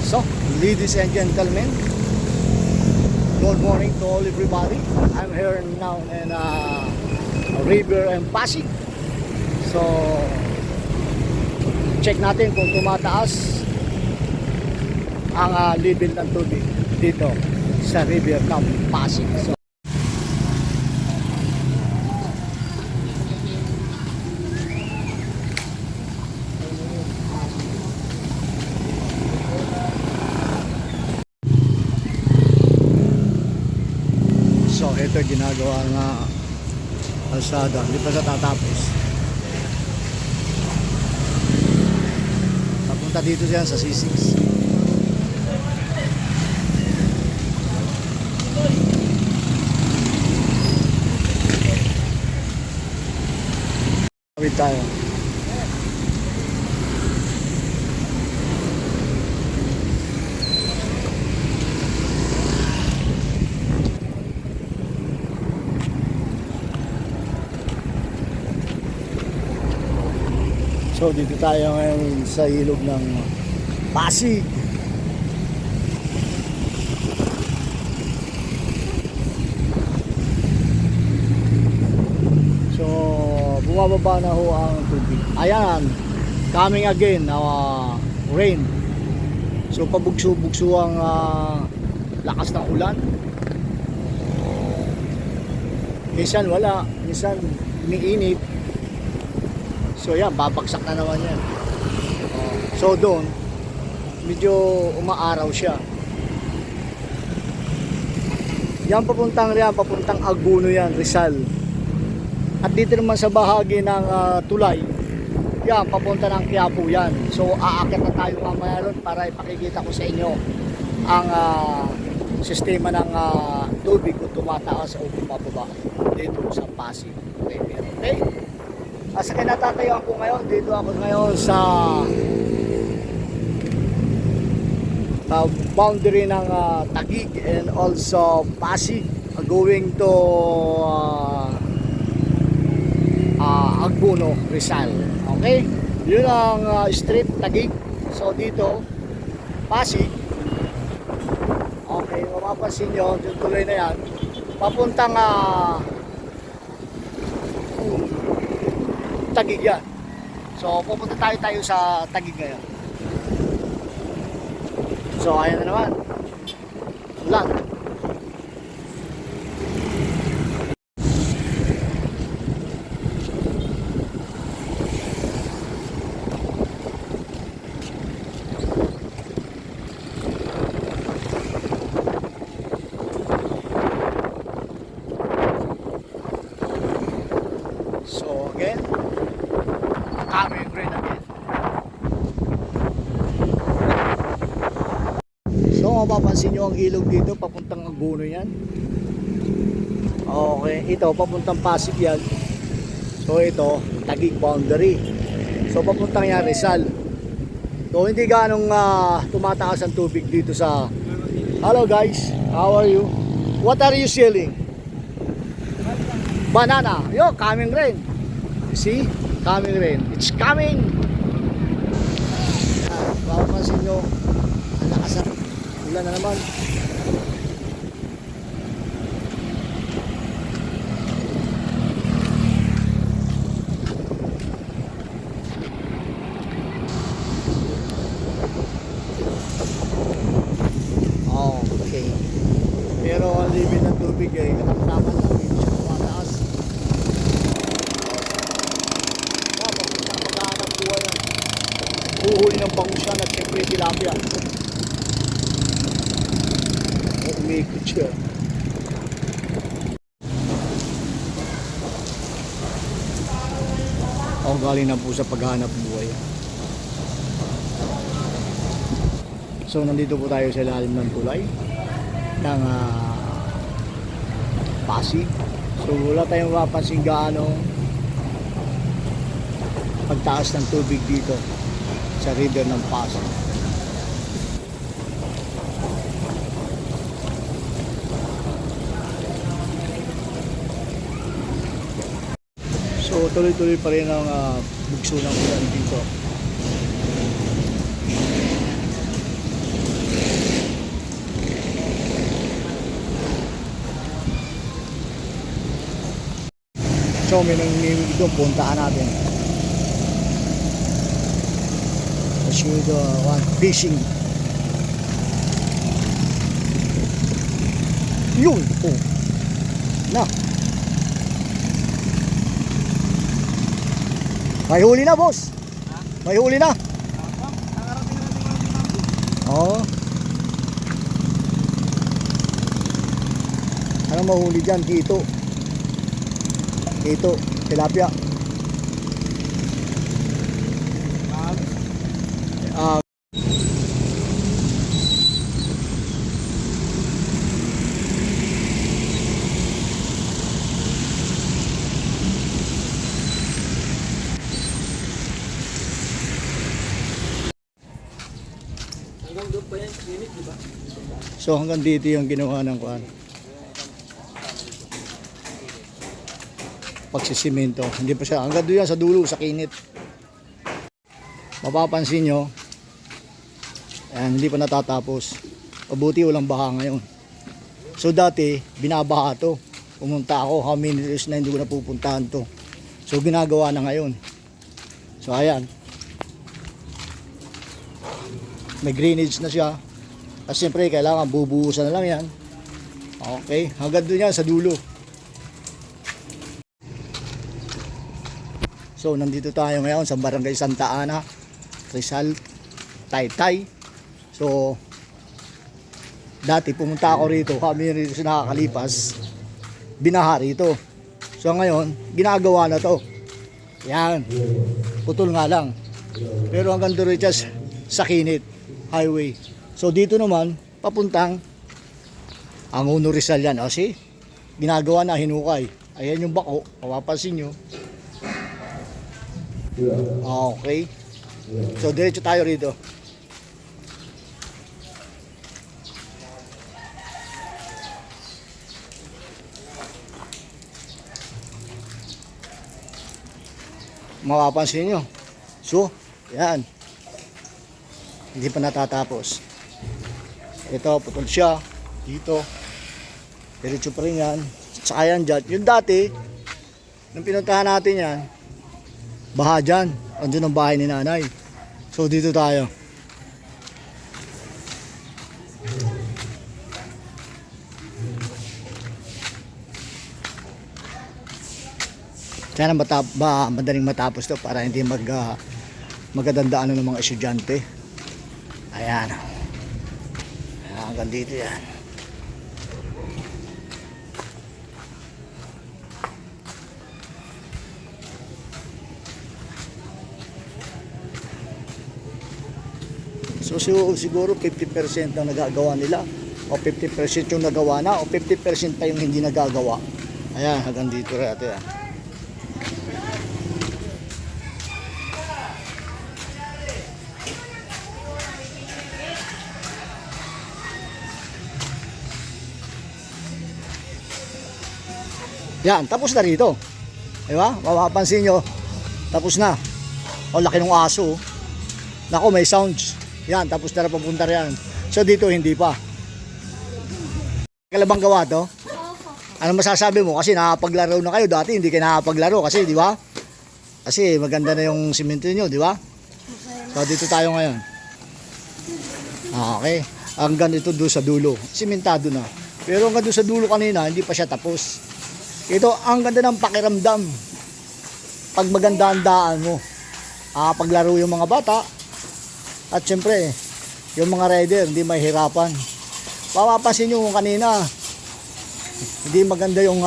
So, ladies and gentlemen, good morning to all everybody. I'm here now in River and Pasig. So, check natin kung tumataas ang level ng tubig dito sa River ng Pasig. So, ito ginagawa nga kalsada, hindi pa sa tatapos. Papunta dito siya sa C6. Wait tayo. So dito tayo ngayon sa ilog ng Pasig. So bumababa na ho ang tubig. Ayan, coming again rain. So pabugso-bugso ang lakas ng ulan. Minsan wala, minsan umiinit. So yan, babagsak na naman yan. So doon, medyo umaaraw siya. Yan papuntang Aguno yan, Rizal. At dito naman sa bahagi ng tulay, yan, papunta ng Quiapo yan. So aakyat na tayo mamaya ron para ipakikita ko sa inyo ang sistema ng tubig kung tumataas o bumababa dito sa Pasig River. Okay? Sa kinatatayuan ko ngayon, dito ako ngayon sa boundary ng Taguig and also Pasig, going to Aguno, Rizal. Okay? Yun ang street Taguig. So dito, Pasig. Okay, mapapansin nyo, yung tuloy na yan, papuntang Taguig yan. So pupunta tayo sa Taguig ngayon. So ayan na naman, ulan. So again, coming rain again. So mapapansin nyo ang ilog dito papuntang Aguno yan. Okay, ito papuntang Pasig yan. So ito Taguig boundary. So papuntang yan Rizal. So hindi ganong tumataas ang tubig dito sa... Hello guys, how are you? What are you selling? Banana. Yo, coming rain. You see? Coming rain. It's coming. Mapapansin nyo, ang lakas ng ulan na naman. Okay. Pero ang limit ng tubig ay katamtaman lang. Hindi siya tumataas. Maghahanap buhay yan. Huhuli ng pangusyan at siyempre tilapia. Umikot siya. Ako galing na po sa paghahanap buhay. So nandito po tayo sa ilalim ng tulay ng Pasig. So wala tayong mapapansin gaano pagtaas ng tubig dito sa river ng Pasig. So tuloy-tuloy pa rin ang bugso ng ulan dito. So may nanginginig doon, puntaan natin. Let's go the one fishing. Yun, oh. Na. May huli na, boss. May huli na. Oo. Anong mahuli dyan? Dito. Dito, tilapia. Hanggang doon pa yan, clinic, di ba? So hanggang dito yung ginawa ng kuan. Pagsisimento. Hindi pa siya. Hanggang doon yan sa dulo, sa kinit. Mapapansin nyo, ayan, hindi pa natatapos. Pabuti walang baha ngayon. So dati, binabaha to. Pumunta ako, how many years na hindi ko napupuntahan to. So ginagawa na ngayon. So ayan. May drainage na siya. Kasi siyempre kailangan bubuhusan na lang yan. Okay, hanggang doon yan sa dulo. So nandito tayo ngayon sa Barangay Santa Ana, Rizal, Taytay. So dati pumunta ako rito, kami rito nakakalipas, binaha rito. So ngayon, ginagawa na to. Yan, putol nga lang. Pero hanggang doon sa kinit highway. So dito naman papuntang Angono Rizal yan. O see, ginagawa na, hinukay. Ayan yung bako, mapapansin nyo. Okay. So diretso tayo rito. Mapapansin nyo. So, yan. Hindi pa natatapos. Ito, putol siya. Dito. Diretso pa rin yan. Saka yan dyan. Yung dati, nung pinuntahan natin yan, baha dyan. Andun ang bahay ni nanay. So, dito tayo. Sana madaling matapos to para hindi magdadandaan ng mga estudyante. Ayan. Hanggang dito yan. So siguro 50% ang nagagawa nila o 50% yung nagawa na o 50% pa yung hindi nagagawa. Ayan, hanggang dito rin ito yan. Yan, tapos na rito. Diba? Mapapansin nyo, tapos na. O, laki ng aso. Nako, may sounds. Yan, tapos na papunta riyan. So, dito hindi pa. Kalabang gawa to? Ano masasabi mo? Kasi nakapaglaro na kayo. Dati hindi kayo nakapaglaro. Kasi, di ba? Kasi maganda na yung simento nyo, di ba? So, dito tayo ngayon. Okay. Hanggang ito doon sa dulo. Simentado na. Pero hanggang doon sa dulo kanina, hindi pa siya tapos. Ito, ang ganda ng pakiramdam pag maganda ang daan mo. Paglaro yung mga bata at syempre yung mga rider hindi mahihirapan. Mapapansin nyo kanina hindi maganda yung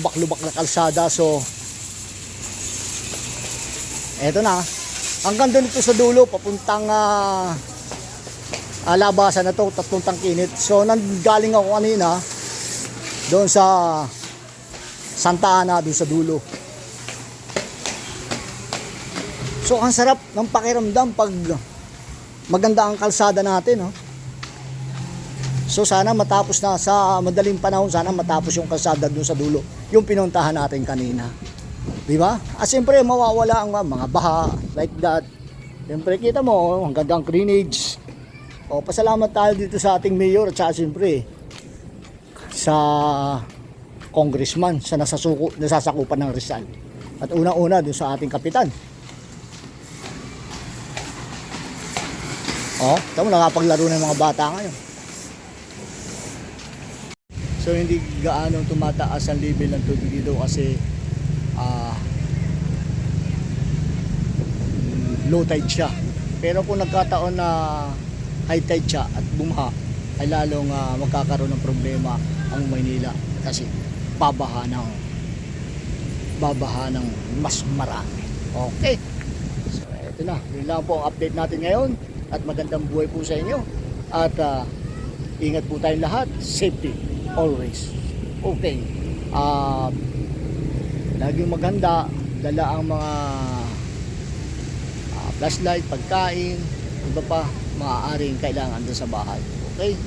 lubak-lubak na kalsada. So eto na, hanggang doon ito sa dulo papuntang labasan na to, tatlong tangkinit. So nanggaling ako kanina doon sa Santa Ana, doon sa dulo. So ang sarap ng pakiramdam pag maganda ang kalsada natin, no? So sana matapos na sa madaling panahon, sana matapos yung kalsada doon sa dulo, yung pinuntahan natin kanina. Di ba? At siyempre mawawala ang mga baha like that. Siyempre kita mo, ang gandang drainage. O, pasalamat tayo dito sa ating mayor at saka siyempre sa congressman sa nasasakupan ng Rizal. At unang-una doon sa ating kapitan. Oh, tama, nakapaglaro ng mga bata ngayon. So hindi gaano tumataas ang level ng tubig dito kasi low tide siya. Pero kung nagkataon na high tide siya at bumha, ay lalong magkakaroon ng problema ang Maynila kasi babaha ng mas marami. Okay. So ito na, yun lang po ang update natin ngayon at magandang buhay po sa inyo at ingat po tayong lahat, safety always. Okay. Laging maganda, dala ang mga flashlight, pagkain, iba pa maaaring kailangan doon sa bahay. Okay?